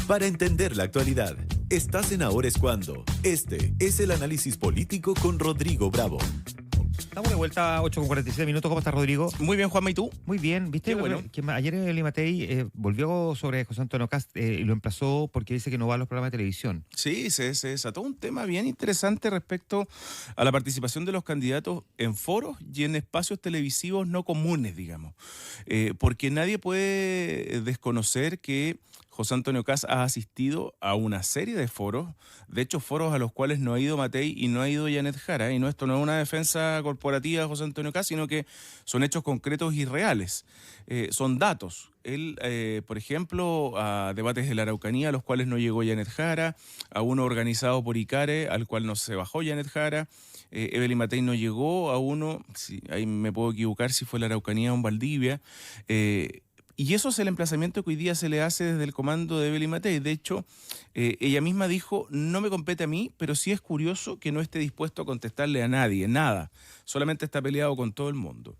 Para entender la actualidad, estás en Ahora es Cuando. Este es el análisis político con Rodrigo Bravo. Estamos de vuelta a 8:47 minutos. ¿Cómo estás, Rodrigo? Muy bien, Juanma, ¿y tú? Muy bien. ¿Viste? Qué bueno. Que ayer Eli Matei volvió sobre José Antonio Kast y lo emplazó porque dice que no va a los programas de televisión. Sí, se desató un tema bien interesante respecto a la participación de los candidatos en foros y en espacios televisivos no comunes, digamos. Porque nadie puede desconocer que José Antonio Kast ha asistido a una serie de foros, de hecho foros a los cuales no ha ido Matei y no ha ido Janet Jara, y esto no es una defensa corporativa de José Antonio Kast, sino que son hechos concretos y reales, son datos. Él, por ejemplo, a debates de la Araucanía a los cuales no llegó Janet Jara, a uno organizado por Icare al cual no se bajó Janet Jara, Evelyn Matei no llegó a uno, sí, ahí me puedo equivocar si fue la Araucanía o en Valdivia, y eso es el emplazamiento que hoy día se le hace desde el comando de Evelyn Matei. De hecho, ella misma dijo, no me compete a mí, pero sí es curioso que no esté dispuesto a contestarle a nadie, nada. Solamente está peleado con todo el mundo.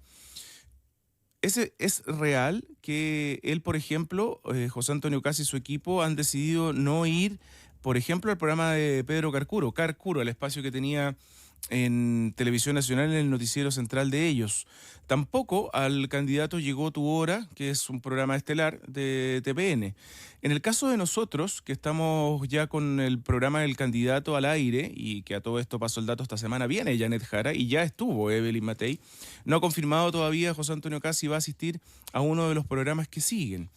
Es real que él, por ejemplo, José Antonio Kast y su equipo han decidido no ir, por ejemplo, al programa de Pedro Carcuro, el espacio que tenía en Televisión Nacional en el noticiero central de ellos. Tampoco al candidato Llegó tu hora, que es un programa estelar de TVN. En el caso de nosotros, que estamos ya con el programa del candidato al aire, y que a todo esto pasó el dato esta semana, viene Janet Jara y ya estuvo Evelyn Matei, no ha confirmado todavía José Antonio Kast si va a asistir a uno de los programas que siguen.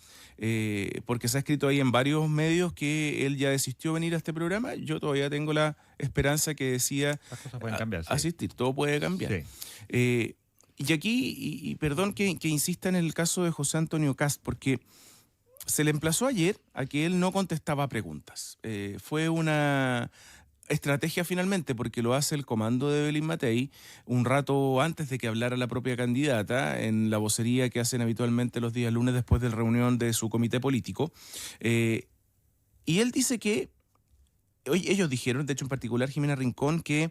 Porque se ha escrito ahí en varios medios que él ya desistió venir a este programa. Yo todavía tengo la esperanza que decía Las cosas pueden cambiar, sí. asistir, todo puede cambiar. Sí. Y aquí, y perdón que insista en el caso de José Antonio Kast, porque se le emplazó ayer a que él no contestaba preguntas. Fue una estrategia finalmente, porque lo hace el comando de Evelyn Matei un rato antes de que hablara la propia candidata en la vocería que hacen habitualmente los días lunes después de la reunión de su comité político. Y él dice que, ellos dijeron, de hecho en particular Jimena Rincón, que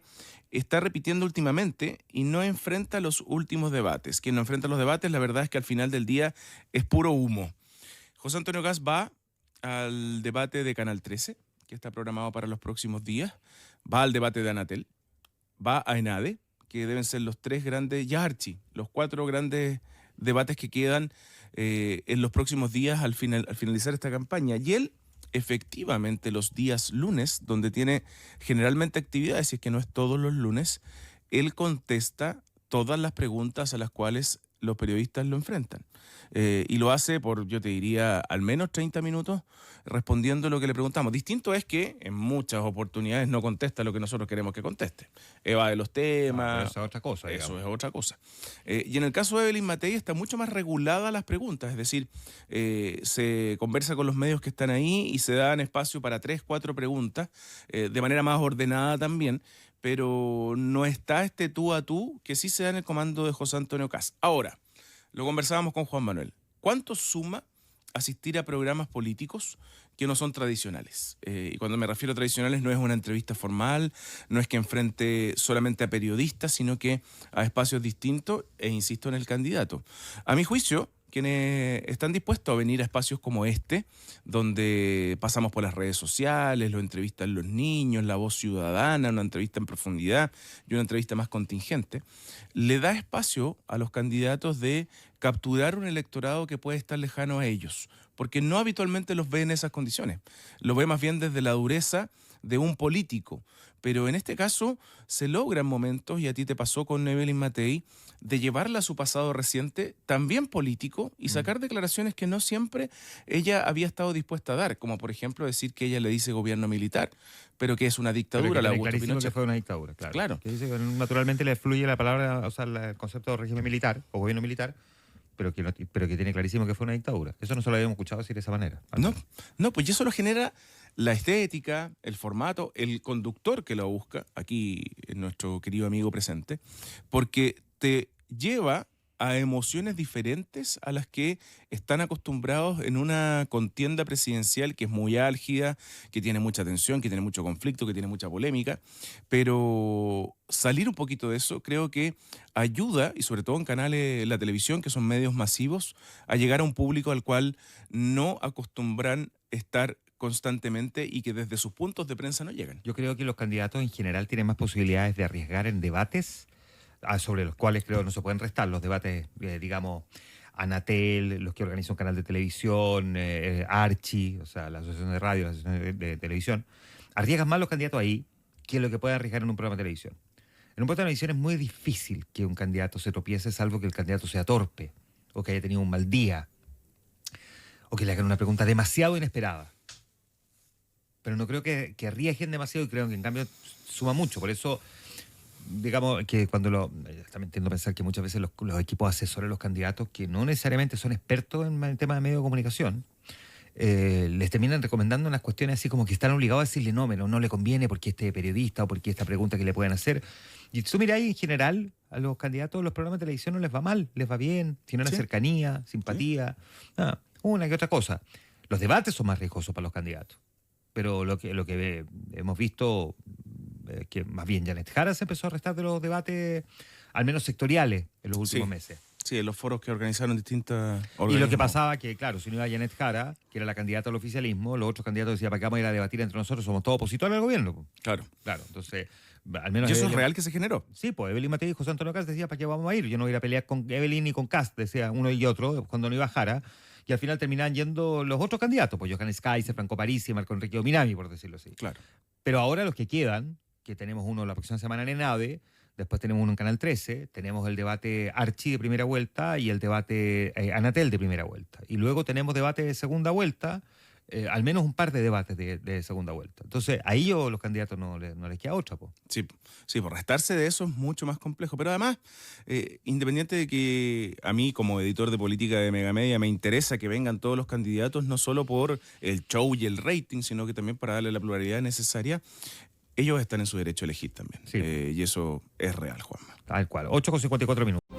está repitiendo últimamente y no enfrenta los últimos debates. Quien no enfrenta los debates, la verdad es que al final del día es puro humo. José Antonio Kast va al debate de Canal 13, que está programado para los próximos días, va al debate de Anatel, va a ENADE, que deben ser los tres grandes, ya Archi, los cuatro grandes debates que quedan en los próximos días al finalizar esta campaña. Y él, efectivamente, los días lunes, donde tiene generalmente actividades, y es que no es todos los lunes, él contesta todas las preguntas a las cuales los periodistas lo enfrentan. Y lo hace por, yo te diría, al menos 30 minutos respondiendo lo que le preguntamos. Distinto es que en muchas oportunidades no contesta lo que nosotros queremos que conteste. Evade los temas. Eso es otra cosa. Eso es otra cosa. Y en el caso de Evelyn Matei está mucho más regulada las preguntas. Es decir, se conversa con los medios que están ahí y se dan espacio para 3, 4 preguntas de manera más ordenada también. Pero no está este tú a tú que sí se da en el comando de José Antonio Kast. Ahora, lo conversábamos con Juan Manuel. ¿Cuánto suma asistir a programas políticos que no son tradicionales? Y cuando me refiero a tradicionales no es una entrevista formal, no es que enfrente solamente a periodistas, sino que a espacios distintos e insisto en el candidato. A mi juicio, quienes están dispuestos a venir a espacios como este, donde pasamos por las redes sociales, lo entrevistan los niños, la voz ciudadana, una entrevista en profundidad y una entrevista más contingente, le da espacio a los candidatos de capturar un electorado que puede estar lejano a ellos, porque no habitualmente los ve en esas condiciones, lo ve más bien desde la dureza de un político, pero en este caso se logran momentos, y a ti te pasó con Evelyn Matei, de llevarla a su pasado reciente, también político, y sacar declaraciones que no siempre ella había estado dispuesta a dar, como por ejemplo decir que ella le dice gobierno militar, pero que es una dictadura, la Augusto Pinochet. Que fue una dictadura, Claro. Que dice que naturalmente le fluye la palabra, o sea, el concepto de régimen militar o gobierno militar, pero que tiene clarísimo que fue una dictadura. Eso no se lo habíamos escuchado decir de esa manera. No, pues eso lo genera la estética, el formato, el conductor que lo busca, aquí nuestro querido amigo presente, porque te lleva a emociones diferentes a las que están acostumbrados en una contienda presidencial que es muy álgida, que tiene mucha tensión, que tiene mucho conflicto, que tiene mucha polémica, pero salir un poquito de eso creo que ayuda, y sobre todo en canales, la televisión, que son medios masivos, a llegar a un público al cual no acostumbran estar constantemente y que desde sus puntos de prensa no llegan. Yo creo que los candidatos en general tienen más posibilidades de arriesgar en debates sobre los cuales creo no se pueden restar. Los debates, digamos, Anatel, los que organizan un canal de televisión, Archi, o sea, la Asociación de Radio, la Asociación de Televisión, arriesgan más los candidatos ahí que lo que pueden arriesgar en un programa de televisión. En un programa de televisión es muy difícil que un candidato se tropiece, salvo que el candidato sea torpe, o que haya tenido un mal día, o que le hagan una pregunta demasiado inesperada. Pero no creo que arriesguen demasiado y creo que en cambio suma mucho. Por eso, digamos que cuando también tiendo a pensar que muchas veces los equipos asesores, los candidatos, que no necesariamente son expertos en el tema de medios de comunicación, les terminan recomendando unas cuestiones así como que están obligados a decirle no le conviene porque este periodista o porque esta pregunta que le pueden hacer. Y tú mirás en general a los candidatos, los programas de televisión no les va mal, les va bien, tienen una cercanía, simpatía, una que otra cosa. Los debates son más riesgosos para los candidatos. Pero lo que hemos visto, que más bien Janet Jara se empezó a restar de los debates, al menos sectoriales, en los últimos meses. Sí, en los foros que organizaron distintas organismos. Y lo que pasaba que, claro, si no iba Janet Jara, que era la candidata al oficialismo, los otros candidatos decían, ¿para qué vamos a ir a debatir entre nosotros? Somos todos opositores al gobierno. Claro. Claro, entonces, al menos... ¿Y eso es real que se generó? Sí, pues Evelyn Matei y José Antonio Cast decía, ¿para qué vamos a ir? Yo no voy a ir a pelear con Evelyn ni con Cast, decía uno y otro, cuando no iba Jara. Y al final terminaban yendo los otros candidatos, pues Johannes Kaiser, Franco Parisi, Marco Enrique Minami, por decirlo así. Claro. Pero ahora los que quedan, que tenemos uno la próxima semana en ENADE, después tenemos uno en Canal 13, tenemos el debate Archi de primera vuelta y el debate Anatel de primera vuelta. Y luego tenemos debate de segunda vuelta, al menos un par de debates de segunda vuelta. Entonces, ahí los candidatos no les queda otra. Po. Sí, por restarse de eso es mucho más complejo. Pero además, independiente de que a mí, como editor de política de Megamedia, me interesa que vengan todos los candidatos, no solo por el show y el rating, sino que también para darle la pluralidad necesaria, ellos están en su derecho a elegir también. Sí. Y eso es real, Juanma. Tal cual. 8:54 minutos.